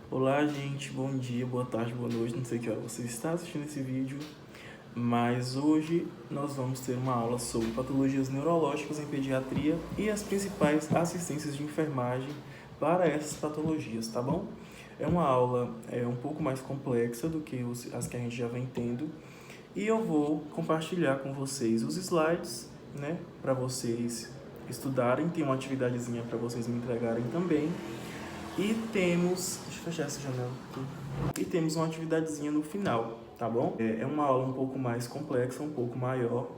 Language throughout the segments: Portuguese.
Olá, gente, bom dia, boa tarde, boa noite, não sei que hora você está assistindo esse vídeo, mas hoje nós vamos ter uma aula sobre patologias neurológicas em pediatria e as principais assistências de enfermagem para essas patologias, tá bom? É uma aula um pouco mais complexa do que as que a gente já vem tendo e eu vou compartilhar com vocês os slides, né, para vocês estudarem, tem uma atividadezinha para vocês me entregarem também. E temos. Deixa eu fechar essa janela aqui. E temos uma atividadezinha no final, tá bom? É uma aula um pouco mais complexa, um pouco maior,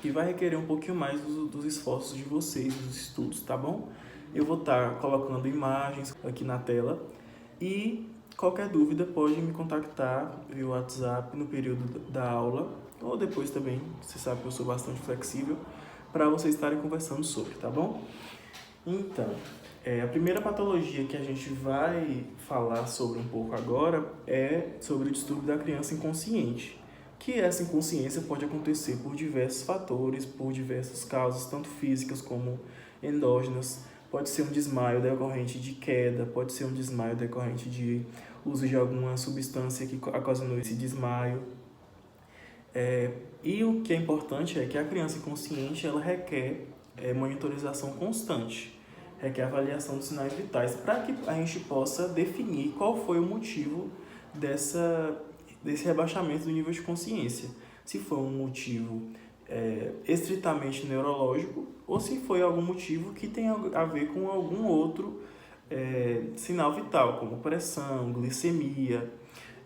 que vai requerer um pouquinho mais dos esforços de vocês, dos estudos, tá bom? Eu vou estar colocando imagens aqui na tela e qualquer dúvida pode me contactar via WhatsApp no período da aula ou depois também, você sabe que eu sou bastante flexível, para vocês estarem conversando sobre, tá bom? Então, a primeira patologia que a gente vai falar sobre um pouco agora é sobre o distúrbio da criança inconsciente, que essa inconsciência pode acontecer por diversos fatores, por diversas causas, tanto físicas como endógenas. Pode ser um desmaio decorrente de queda, pode ser um desmaio decorrente de uso de alguma substância que ocasionou esse desmaio. E o que é importante é que a criança inconsciente ela requer monitorização constante, requer avaliação dos sinais vitais, para que a gente possa definir qual foi o motivo desse rebaixamento do nível de consciência. Se foi um motivo estritamente neurológico ou se foi algum motivo que tem a ver com algum outro sinal vital, como pressão, glicemia,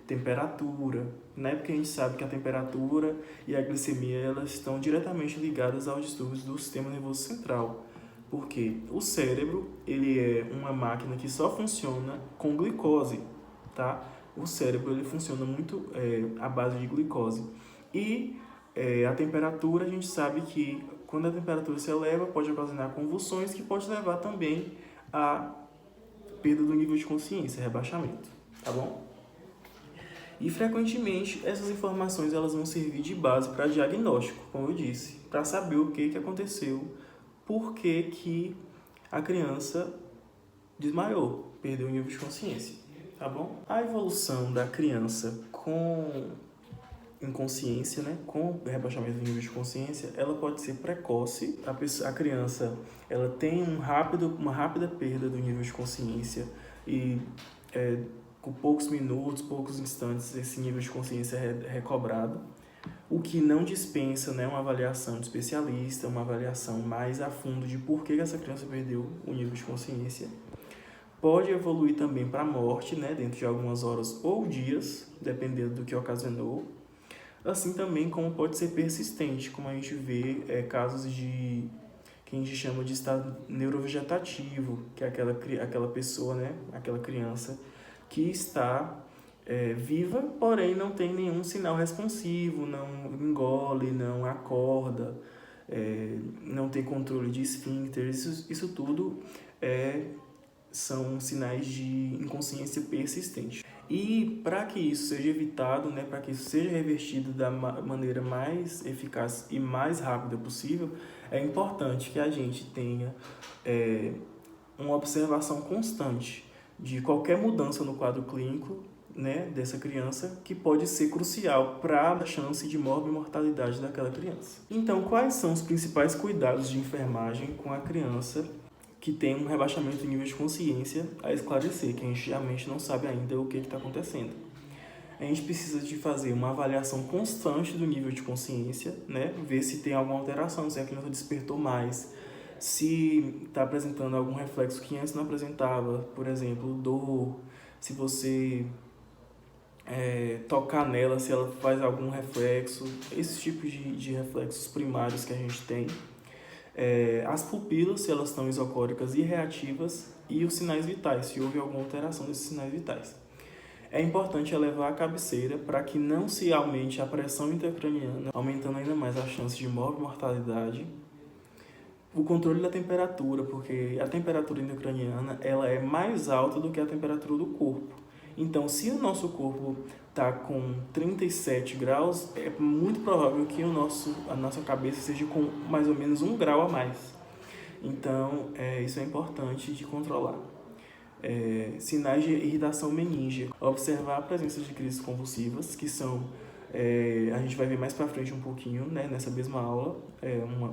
temperatura, né? Porque a gente sabe que a temperatura e a glicemia elas estão diretamente ligadas aos distúrbios do sistema nervoso central. Porque o cérebro, ele é uma máquina que só funciona com glicose, tá? O cérebro, ele funciona muito à base de glicose. E a temperatura, a gente sabe que quando a temperatura se eleva, pode ocasionar convulsões, que pode levar também a perda do nível de consciência, rebaixamento, tá bom? E frequentemente essas informações elas vão servir de base para diagnóstico, como eu disse, para saber o que aconteceu, por que a criança desmaiou, perdeu o nível de consciência, tá bom? A evolução da criança com inconsciência, né, com rebaixamento do nível de consciência, ela pode ser precoce. A criança ela tem uma rápida perda do nível de consciência e com poucos minutos, poucos instantes, esse nível de consciência é recobrado, o que não dispensa, né, uma avaliação de especialista, uma avaliação mais a fundo de por que essa criança perdeu o nível de consciência. Pode evoluir também para a morte, né, dentro de algumas horas ou dias, dependendo do que ocasionou. Assim também como pode ser persistente, como a gente vê casos de que a gente chama de estado neurovegetativo, que é aquela pessoa, né, aquela criança que está viva, porém não tem nenhum sinal responsivo, não engole, não acorda, não tem controle de esfíncter. Isso tudo são sinais de inconsciência persistente. E para que isso seja evitado, né, para que isso seja revertido da maneira mais eficaz e mais rápida possível, é importante que a gente tenha uma observação constante de qualquer mudança no quadro clínico, né, dessa criança, que pode ser crucial para a chance de morte e mortalidade daquela criança. Então, quais são os principais cuidados de enfermagem com a criança que tem um rebaixamento de nível de consciência a esclarecer, que a gente realmente não sabe ainda o que está acontecendo? A gente precisa de fazer uma avaliação constante do nível de consciência, né? Ver se tem alguma alteração, se a criança despertou mais, se está apresentando algum reflexo que antes não apresentava, por exemplo, dor, se você tocar nela, se ela faz algum reflexo, esses tipos de reflexos primários que a gente tem. As pupilas, se elas estão isocóricas e reativas, e os sinais vitais, se houve alguma alteração desses sinais vitais. É importante elevar a cabeceira para que não se aumente a pressão intracraniana, aumentando ainda mais a chance de morte e mortalidade. O controle da temperatura, porque a temperatura intracraniana ela é mais alta do que a temperatura do corpo. Então, se o nosso corpo está com 37 graus, é muito provável que a nossa cabeça seja com mais ou menos 1 grau a mais. Então, isso é importante de controlar. Sinais de irritação meníngea. Observar a presença de crises convulsivas, que são, a gente vai ver mais para frente um pouquinho, né, nessa mesma aula,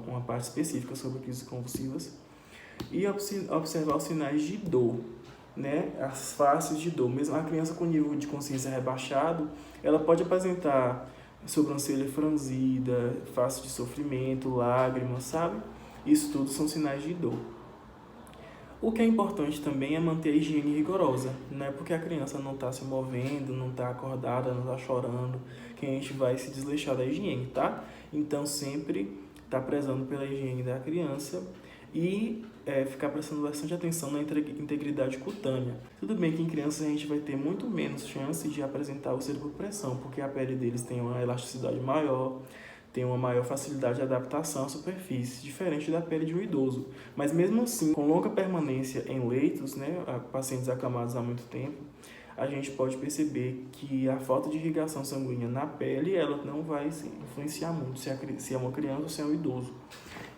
uma parte específica sobre crises convulsivas. E observar os sinais de dor, né, as faces de dor. Mesmo a criança com nível de consciência rebaixado, ela pode apresentar sobrancelha franzida, face de sofrimento, lágrimas, sabe? Isso tudo são sinais de dor. O que é importante também é manter a higiene rigorosa, não é porque a criança não está se movendo, não está acordada, não está chorando, que a gente vai se desleixar da higiene, tá? Então sempre tá prezando pela higiene da criança e ficar prestando bastante atenção na integridade cutânea. Tudo bem que em crianças a gente vai ter muito menos chance de apresentar úlcera por pressão, porque a pele deles tem uma elasticidade maior, tem uma maior facilidade de adaptação à superfície, diferente da pele de um idoso. Mas mesmo assim, com longa permanência em leitos, né, pacientes acamados há muito tempo, a gente pode perceber que a falta de irrigação sanguínea na pele, ela não vai influenciar muito se é uma criança ou se é um idoso.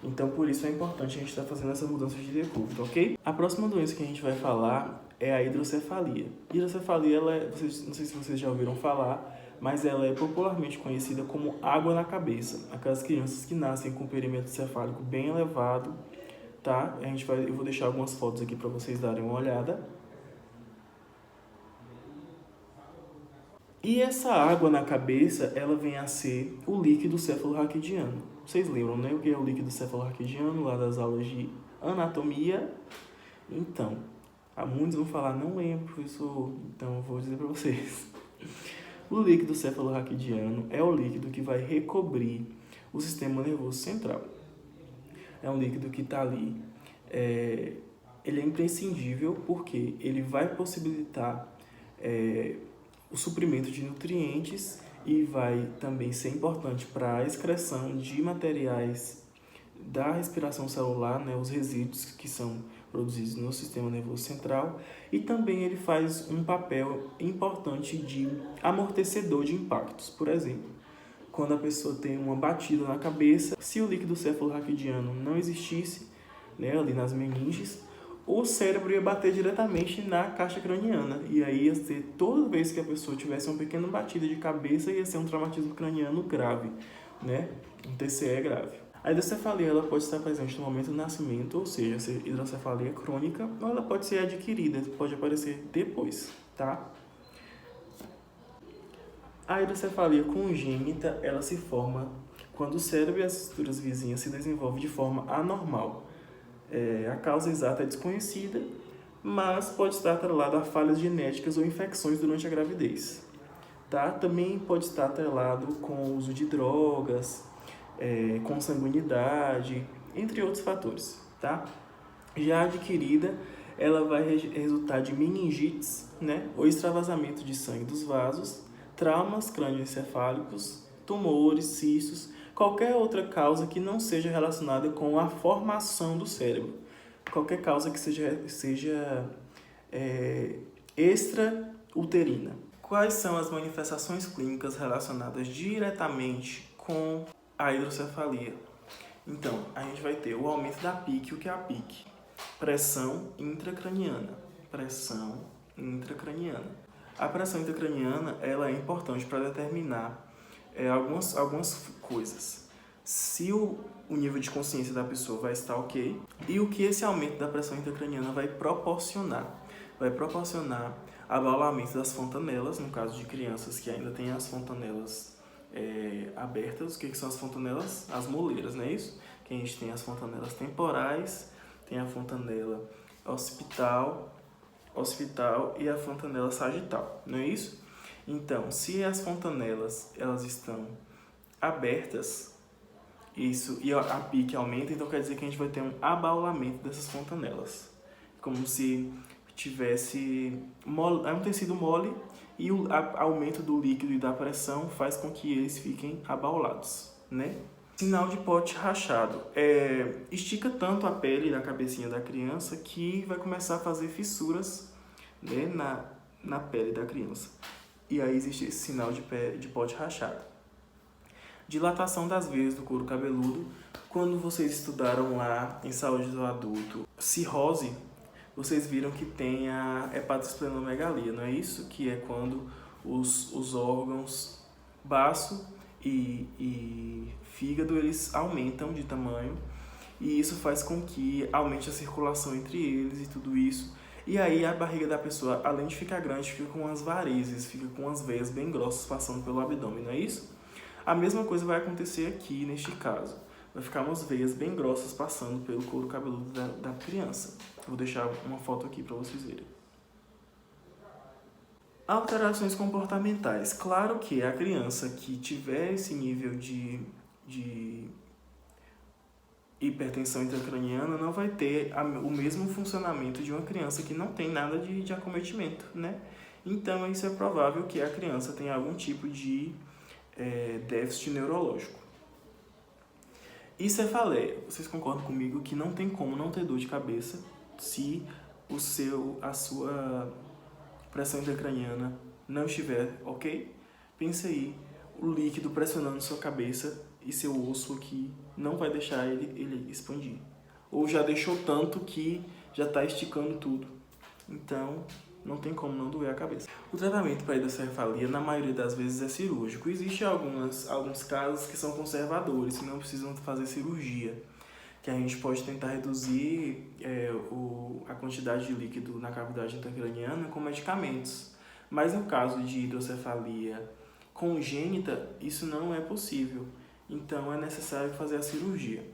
Então, por isso é importante a gente estar fazendo essa mudança de decúbito, ok? A próxima doença que a gente vai falar é a hidrocefalia. Hidrocefalia, não sei se vocês já ouviram falar, mas ela é popularmente conhecida como água na cabeça. Aquelas crianças que nascem com o perímetro cefálico bem elevado, tá? Eu vou deixar algumas fotos aqui para vocês darem uma olhada. E essa água na cabeça, ela vem a ser o líquido cefalorraquidiano. Vocês lembram, né? O que é o líquido cefalorraquidiano, lá das aulas de anatomia? Então, há muitos vão falar, não lembro, professor. Então, eu vou dizer para vocês. O líquido cefalorraquidiano é o líquido que vai recobrir o sistema nervoso central. É um líquido que está ali. Ele é imprescindível porque ele vai possibilitar o suprimento de nutrientes e vai também ser importante para a excreção de materiais da respiração celular, né, os resíduos que são produzidos no sistema nervoso central, e também ele faz um papel importante de amortecedor de impactos. Por exemplo, quando a pessoa tem uma batida na cabeça, se o líquido cefalorraquidiano não existisse, né, ali nas meninges, o cérebro ia bater diretamente na caixa craniana. E aí ia ser, toda vez que a pessoa tivesse uma pequena batida de cabeça, ia ser um traumatismo craniano grave, né? Um TCE grave. A hidrocefalia ela pode estar presente no momento do nascimento, ou seja, ser hidrocefalia crônica, ou ela pode ser adquirida, pode aparecer depois, tá? A hidrocefalia congênita, ela se forma quando o cérebro e as estruturas vizinhas se desenvolvem de forma anormal. A causa exata é desconhecida, mas pode estar atrelada a falhas genéticas ou infecções durante a gravidez. Tá? Também pode estar atrelado com o uso de drogas, consanguinidade, entre outros fatores. Tá? Já adquirida, ela vai resultar de meningites, né? Ou extravasamento de sangue dos vasos, traumas crânioencefálicos, tumores, cistos, qualquer outra causa que não seja relacionada com a formação do cérebro. Qualquer causa que seja extrauterina. Quais são as manifestações clínicas relacionadas diretamente com a hidrocefalia? Então, a gente vai ter o aumento da PIC. O que é a PIC? Pressão intracraniana. Pressão intracraniana. A pressão intracraniana ela é importante para determinar algumas coisas. Se o nível de consciência da pessoa vai estar ok e o que esse aumento da pressão intracraniana vai proporcionar. Vai proporcionar abaulamento das fontanelas, no caso de crianças que ainda têm as fontanelas abertas. O que são as fontanelas? As moleiras, não é isso? Que a gente tem as fontanelas temporais, tem a fontanela occipital e a fontanela sagital, não é isso? Então, se as fontanelas elas estão abertas, isso e a PIC aumenta, então quer dizer que a gente vai ter um abaulamento dessas fontanelas, como se tivesse um tecido mole e o aumento do líquido e da pressão faz com que eles fiquem abaulados, né? Sinal de pote rachado. Estica tanto a pele da cabecinha da criança que vai começar a fazer fissuras, né, na pele da criança. E aí existe esse sinal de pote rachado. Dilatação das veias do couro cabeludo. Quando vocês estudaram lá em saúde do adulto, cirrose, vocês viram que tem a hepatosplenomegalia, não é isso? Que é quando os órgãos baço e fígado, eles aumentam de tamanho, e isso faz com que aumente a circulação entre eles e tudo isso. E aí a barriga da pessoa, além de ficar grande, fica com as varizes, fica com as veias bem grossas passando pelo abdômen, não é isso? A mesma coisa vai acontecer aqui neste caso. Vai ficar umas veias bem grossas passando pelo couro cabeludo da criança. Vou deixar uma foto aqui para vocês verem. Alterações comportamentais. Claro que a criança que tiver esse nível de hipertensão intracraniana não vai ter o mesmo funcionamento de uma criança que não tem nada de acometimento, né? Então, isso é provável que a criança tenha algum tipo de déficit neurológico. E cefaleia. Vocês concordam comigo que não tem como não ter dor de cabeça se a sua pressão intracraniana não estiver ok? Pense aí, o líquido pressionando sua cabeça e seu osso aqui não vai deixar ele expandir. Ou já deixou tanto que já está esticando tudo. Então, não tem como não doer a cabeça. O tratamento para hidrocefalia, na maioria das vezes, é cirúrgico. Existem alguns casos que são conservadores, que não precisam fazer cirurgia, que a gente pode tentar reduzir a quantidade de líquido na cavidade intracraniana com medicamentos. Mas no caso de hidrocefalia congênita, isso não é possível. Então é necessário fazer a cirurgia.